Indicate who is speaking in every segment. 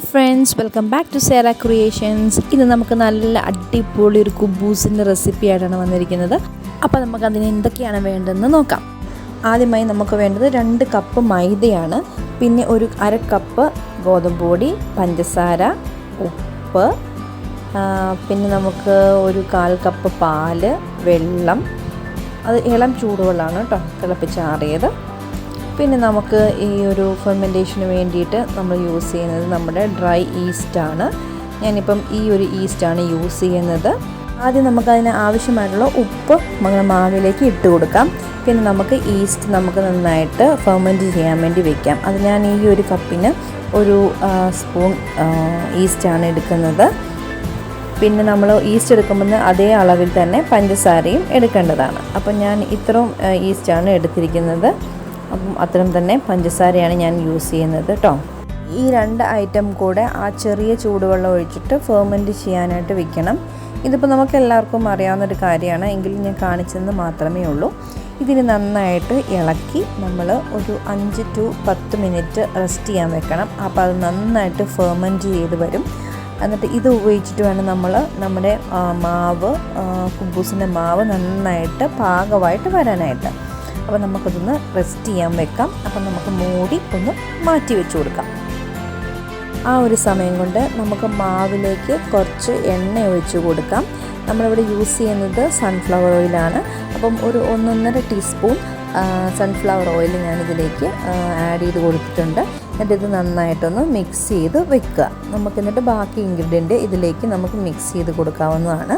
Speaker 1: Friends, welcome back to സേറ creations. ഇത് നമുക്ക് നല്ല അടിപൊളി ഒരു കുബൂസിൻ്റെ റെസിപ്പി ആയിട്ടാണ് വന്നിരിക്കുന്നത്. അപ്പോൾ നമുക്കതിന് എന്തൊക്കെയാണ് വേണ്ടതെന്ന് നോക്കാം. ആദ്യമായി നമുക്ക് വേണ്ടത് 2 കപ്പ് മൈദയാണ്, പിന്നെ ഒരു 1/2 കപ്പ് ഗോതമ്പ് പൊടി, പഞ്ചസാര, ഉപ്പ്, പിന്നെ നമുക്ക് ഒരു 1/4 കപ്പ് പാല്, വെള്ളം, അത് ഇളം ചൂടുവെള്ളമാണ് കേട്ടോ, തിളപ്പിച്ചാറിയത്. പിന്നെ നമുക്ക് ഈ ഒരു ഫെർമെൻറ്റേഷന് വേണ്ടിയിട്ട് നമ്മൾ യൂസ് ചെയ്യുന്നത് നമ്മുടെ ഡ്രൈ ഈസ്റ്റാണ്. ഞാനിപ്പം ഈ ഒരു ഈസ്റ്റാണ് യൂസ് ചെയ്യുന്നത്. ആദ്യം നമുക്കതിന് ആവശ്യമായിട്ടുള്ള ഉപ്പ് മാവിലേക്ക് ഇട്ട് കൊടുക്കാം. പിന്നെ നമുക്ക് ഈസ്റ്റ് നമുക്ക് നന്നായിട്ട് ഫെർമെൻറ്റ് ചെയ്യാൻ വേണ്ടി വെക്കാം. അത് ഞാൻ ഈ ഒരു കപ്പിന് ഒരു സ്പൂൺ ഈസ്റ്റാണ് എടുക്കുന്നത്. പിന്നെ നമ്മൾ ഈസ്റ്റ് എടുക്കുമ്പോൾ അതേ അളവിൽ തന്നെ പഞ്ചസാരയും എടുക്കേണ്ടതാണ്. അപ്പം ഞാൻ ഇത്രയും ഈസ്റ്റാണ് എടുത്തിരിക്കുന്നത്. അപ്പം അത്രയും തന്നെ പഞ്ചസാരയാണ് ഞാൻ യൂസ് ചെയ്യുന്നത് കേട്ടോ. ഈ 2 ഐറ്റം കൂടെ ആ ചെറിയ ചൂടുവെള്ളം ഒഴിച്ചിട്ട് ഫെർമെൻറ്റ് ചെയ്യാനായിട്ട് വെക്കണം. ഇതിപ്പോൾ നമുക്ക് എല്ലാവർക്കും അറിയാവുന്നൊരു കാര്യമാണ്, എങ്കിലും ഞാൻ കാണിച്ചെന്ന് മാത്രമേ ഉള്ളൂ. ഇതിന് നന്നായിട്ട് ഇളക്കി നമ്മൾ ഒരു 5 to 10 മിനിറ്റ് റെസ്റ്റ് ചെയ്യാൻ വെക്കണം. അപ്പോൾ അത് നന്നായിട്ട് ഫെർമെൻറ്റ് ചെയ്ത് വരും. എന്നിട്ട് ഇത് ഉപയോഗിച്ചിട്ട് വേണം നമ്മൾ നമ്മുടെ കുബൂസിൻ്റെ മാവ് നന്നായിട്ട് പാകമായിട്ട് വരാനായിട്ട്. അപ്പോൾ നമുക്കതൊന്ന് റെസ്റ്റ് ചെയ്യാൻ വെക്കാം. അപ്പം നമുക്ക് മൂടി ഒന്ന് മാറ്റി വെച്ച് കൊടുക്കാം. ആ ഒരു സമയം കൊണ്ട് നമുക്ക് മാവിലേക്ക് കുറച്ച് എണ്ണ ഒഴിച്ച് കൊടുക്കാം. നമ്മളിവിടെ യൂസ് ചെയ്യുന്നത് സൺഫ്ലവർ ഓയിലാണ്. അപ്പം ഒരു 1.5 ടീസ്പൂൺ സൺഫ്ലവർ ഓയിൽ ഞാനിതിലേക്ക് ആഡ് ചെയ്ത് കൊടുത്തിട്ടുണ്ട്. എന്നിട്ട് ഇത് നന്നായിട്ടൊന്ന് മിക്സ് ചെയ്ത് വെക്കുക. നമുക്കെന്നിട്ട് ബാക്കി ഇൻഗ്രീഡിയൻറ്റ് ഇതിലേക്ക് നമുക്ക് മിക്സ് ചെയ്ത് കൊടുക്കാവുന്നതാണ്.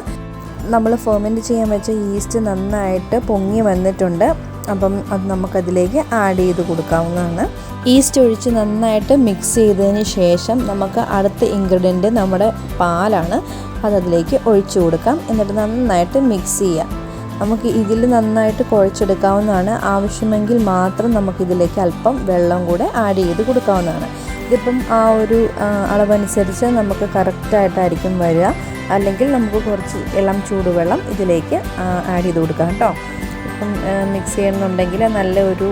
Speaker 1: നമ്മൾ ഫെർമെൻറ്റ് ചെയ്യാൻ വെച്ച ഈസ്റ്റ് നന്നായിട്ട് പൊങ്ങി വന്നിട്ടുണ്ട്. അപ്പം അത് നമുക്കതിലേക്ക് ആഡ് ചെയ്ത് കൊടുക്കാവുന്നതാണ്. ഈസ്റ്റ് ഒഴിച്ച് നന്നായിട്ട് മിക്സ് ചെയ്തതിന് ശേഷം നമുക്ക് അടുത്ത ഇൻഗ്രീഡിയൻറ്റ് നമ്മുടെ പാലാണ്, അതതിലേക്ക് ഒഴിച്ചു കൊടുക്കാം. എന്നിട്ട് നന്നായിട്ട് മിക്സ് ചെയ്യാം. നമുക്ക് ഇതിൽ നന്നായിട്ട് കുഴച്ചെടുക്കാവുന്നതാണ്. ആവശ്യമെങ്കിൽ മാത്രം നമുക്കിതിലേക്ക് അല്പം വെള്ളം കൂടെ ആഡ് ചെയ്ത് കൊടുക്കാവുന്നതാണ്. ഇതിപ്പം ആ ഒരു അളവനുസരിച്ച് നമുക്ക് കറക്റ്റായിട്ടായിരിക്കും വരിക. അല്ലെങ്കിൽ നമുക്ക് കുറച്ച് ഇളം ചൂടുവെള്ളം ഇതിലേക്ക് ആഡ് ചെയ്ത് കൊടുക്കാം കേട്ടോ. ഇപ്പം മിക്സ് ചെയ്യുന്നുണ്ടെങ്കിൽ നല്ല ഒരു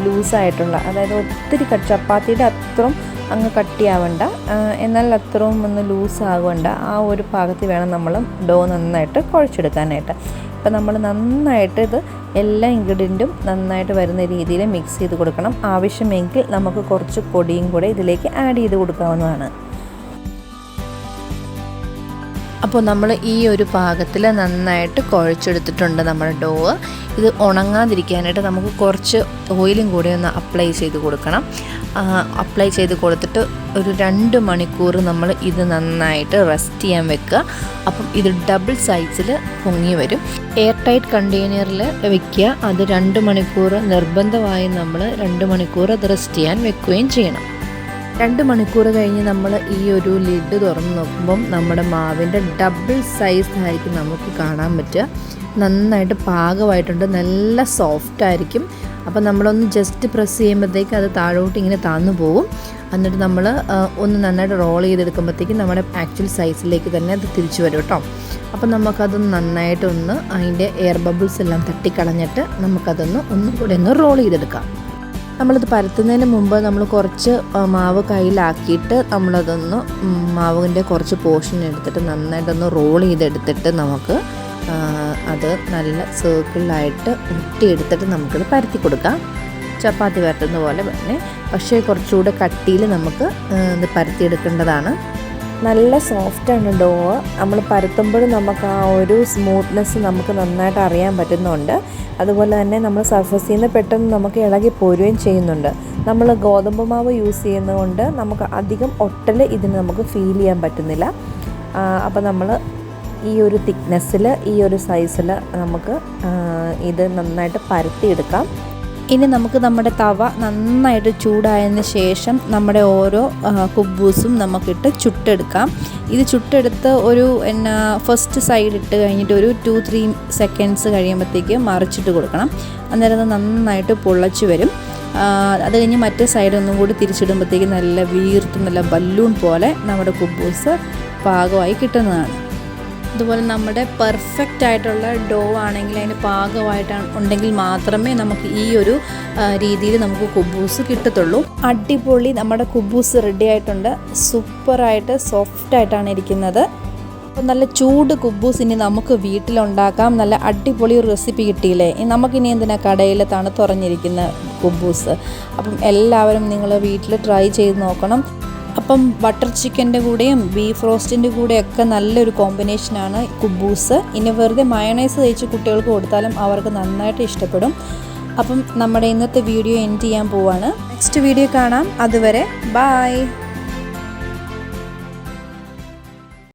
Speaker 1: ലൂസായിട്ടുള്ള, അതായത് ഒത്തിരി ചപ്പാത്തിയുടെ അത്രയും അങ്ങ് കട്ടിയാവണ്ട, എന്നാൽ അത്രയും ഒന്ന് ലൂസാകണ്ട, ആ ഒരു പാകത്തിൽ വേണം നമ്മൾ ഡോ നന്നായിട്ട് കുഴച്ചെടുക്കാനായിട്ട്. ഇപ്പം നമ്മൾ നന്നായിട്ട് ഇത് എല്ലാ ഇൻഗ്രീഡിയൻറ്റും നന്നായിട്ട് വരുന്ന രീതിയിൽ മിക്സ് ചെയ്ത് കൊടുക്കണം. ആവശ്യമെങ്കിൽ നമുക്ക് കുറച്ച് പൊടിയും കൂടെ ഇതിലേക്ക് ആഡ് ചെയ്ത് കൊടുക്കാവുന്നതാണ്. അപ്പോൾ നമ്മൾ ഈ ഒരു പാകത്തിൽ നന്നായിട്ട് കുഴച്ചെടുത്തിട്ടുണ്ട് നമ്മുടെ ഡോ. ഇത് ഉണങ്ങാതിരിക്കാനായിട്ട് നമുക്ക് കുറച്ച് ഓയിലും കൂടി ഒന്ന് അപ്ലൈ ചെയ്ത് കൊടുക്കണം. അപ്ലൈ ചെയ്ത് കൊടുത്തിട്ട് ഒരു 2 മണിക്കൂർ നമ്മൾ ഇത് നന്നായിട്ട് റെസ്റ്റ് ചെയ്യാൻ വെക്കുക. അപ്പം ഇത് ഡബിൾ സൈസിൽ പൊങ്ങി വരും. എയർ ടൈറ്റ് കണ്ടെയ്നറിൽ വെക്കുക. അത് 2 മണിക്കൂർ നിർബന്ധമായും നമ്മൾ 2 മണിക്കൂർ അത് റെസ്റ്റ് ചെയ്യാൻ വെക്കുകയും ചെയ്യണം. 2 മണിക്കൂർ കഴിഞ്ഞ് നമ്മൾ ഈ ഒരു ലിഡ് തുറന്ന് നോക്കുമ്പം നമ്മുടെ മാവിൻ്റെ ഡബിൾ സൈസ് ആയിരിക്കും നമുക്ക് കാണാൻ പറ്റുക. നന്നായിട്ട് പാകമായിട്ടുണ്ട്, നല്ല സോഫ്റ്റായിരിക്കും. അപ്പോൾ നമ്മളൊന്ന് ജസ്റ്റ് പ്രസ് ചെയ്യുമ്പോഴത്തേക്ക് അത് താഴോട്ട് ഇങ്ങനെ താന്നു പോകും. എന്നിട്ട് നമ്മൾ ഒന്ന് നന്നായിട്ട് റോൾ ചെയ്തെടുക്കുമ്പോഴത്തേക്കും നമ്മുടെ ആക്ച്വൽ സൈസിലേക്ക് തന്നെ അത് തിരിച്ചു വരും കേട്ടോ. അപ്പോൾ നമുക്കത് നന്നായിട്ടൊന്ന് അതിൻ്റെ എയർ ബബിൾസ് എല്ലാം തട്ടിക്കളഞ്ഞിട്ട് ഒന്നും കൂടെ ഒന്ന് റോൾ ചെയ്തെടുക്കാം. നമ്മളിത് പരത്തുന്നതിന് മുമ്പ് നമ്മൾ കുറച്ച് മാവ് കയ്യിലാക്കിയിട്ട് നമ്മളതൊന്ന് മാവിൻ്റെ കുറച്ച് പോർഷൻ എടുത്തിട്ട് നന്നായിട്ടൊന്ന് റോൾ ചെയ്തെടുത്തിട്ട് നമുക്ക് അത് നല്ല സർക്കിളായിട്ട് ഉരുട്ടിയെടുത്തിട്ട് നമുക്കിത് പരത്തി കൊടുക്കാം. ചപ്പാത്തി പരത്തുന്ന പോലെ തന്നെ, പക്ഷേ കുറച്ചുകൂടെ കട്ടിയിൽ നമുക്ക് ഇത് പരത്തിയെടുക്കേണ്ടതാണ്. നല്ല സോഫ്റ്റാണ് ഡോ. നമ്മൾ പരത്തുമ്പോഴും നമുക്ക് ആ ഒരു സ്മൂത്ത്നെസ് നമുക്ക് നന്നായിട്ട് അറിയാൻ പറ്റുന്നുണ്ട്. അതുപോലെ തന്നെ നമ്മൾ സർഫസിൽ നിന്ന് പെട്ടെന്ന് നമുക്ക് ഇളകി പോരുകയും ചെയ്യുന്നുണ്ട്. നമ്മൾ ഗോതമ്പ് മാവ് യൂസ് ചെയ്യുന്നതുകൊണ്ട് നമുക്ക് അധികം ഒട്ടൽ ഇതിന് നമുക്ക് ഫീൽ ചെയ്യാൻ പറ്റുന്നില്ല. അപ്പോൾ നമ്മൾ ഈ ഒരു തിക്നെസ്സിൽ, ഈ ഒരു സൈസിൽ നമുക്ക് ഇത് നന്നായിട്ട് പരത്തിയെടുക്കാം. ഇനി നമുക്ക് നമ്മുടെ തവ നന്നായിട്ട് ചൂടായതിന് ശേഷം നമ്മുടെ ഓരോ കുബൂസും നമുക്കിട്ട് ചുട്ടെടുക്കാം. ഇത് ചുട്ടെടുത്ത് ഒരു ഫസ്റ്റ് സൈഡ് ഇട്ട് കഴിഞ്ഞിട്ട് ഒരു 2-3 സെക്കൻഡ്സ് കഴിയുമ്പോഴത്തേക്ക് മറിച്ചിട്ട് കൊടുക്കണം. അന്നേരം അത് നന്നായിട്ട് പൊള്ളച്ച് വരും. അത് കഴിഞ്ഞ് മറ്റേ സൈഡ് ഒന്നും കൂടി തിരിച്ചിടുമ്പോഴത്തേക്ക് നല്ല വീർത്തും നല്ല ബലൂൺ പോലെ നമ്മുടെ കുബൂസ് പാകമായി കിട്ടുന്നതാണ്. അതുപോലെ നമ്മുടെ പെർഫെക്റ്റ് ആയിട്ടുള്ള ഡോ ആണെങ്കിൽ അതിന് പാകമായിട്ടാണ് ഉണ്ടെങ്കിൽ മാത്രമേ നമുക്ക് ഈ ഒരു രീതിയിൽ നമുക്ക് കുബൂസ് കിട്ടത്തുള്ളൂ. അടിപൊളി നമ്മുടെ കുബൂസ് റെഡി ആയിട്ടുണ്ട്. സൂപ്പറായിട്ട് സോഫ്റ്റായിട്ടാണ് ഇരിക്കുന്നത്. അപ്പോൾ നല്ല ചൂട് കുബൂസ് ഇനി നമുക്ക് വീട്ടിലുണ്ടാക്കാം. നല്ല അടിപൊളി ഒരു റെസിപ്പി കിട്ടിയില്ലേ. നമുക്കിനി എന്തിനാ കടയിൽ തണുത്തുറഞ്ഞിരിക്കുന്ന കുബൂസ്. അപ്പം എല്ലാവരും നിങ്ങൾ വീട്ടിൽ ട്രൈ ചെയ്ത് നോക്കണം. അപ്പം ബട്ടർ ചിക്കൻ്റെ കൂടെയും ബീഫ് റോസ്റ്റിൻ്റെ കൂടെയൊക്കെ നല്ലൊരു കോമ്പിനേഷനാണ് കുബൂസ്. ഇനി വെറുതെ മയണൈസ് തേച്ച് കുട്ടികൾക്ക് കൊടുത്താലും അവർക്ക് നന്നായിട്ട് ഇഷ്ടപ്പെടും. അപ്പം നമ്മുടെ ഇന്നത്തെ വീഡിയോ എൻഡ് ചെയ്യാൻ പോവാണ്. നെക്സ്റ്റ് വീഡിയോ കാണാം. അതുവരെ ബൈ.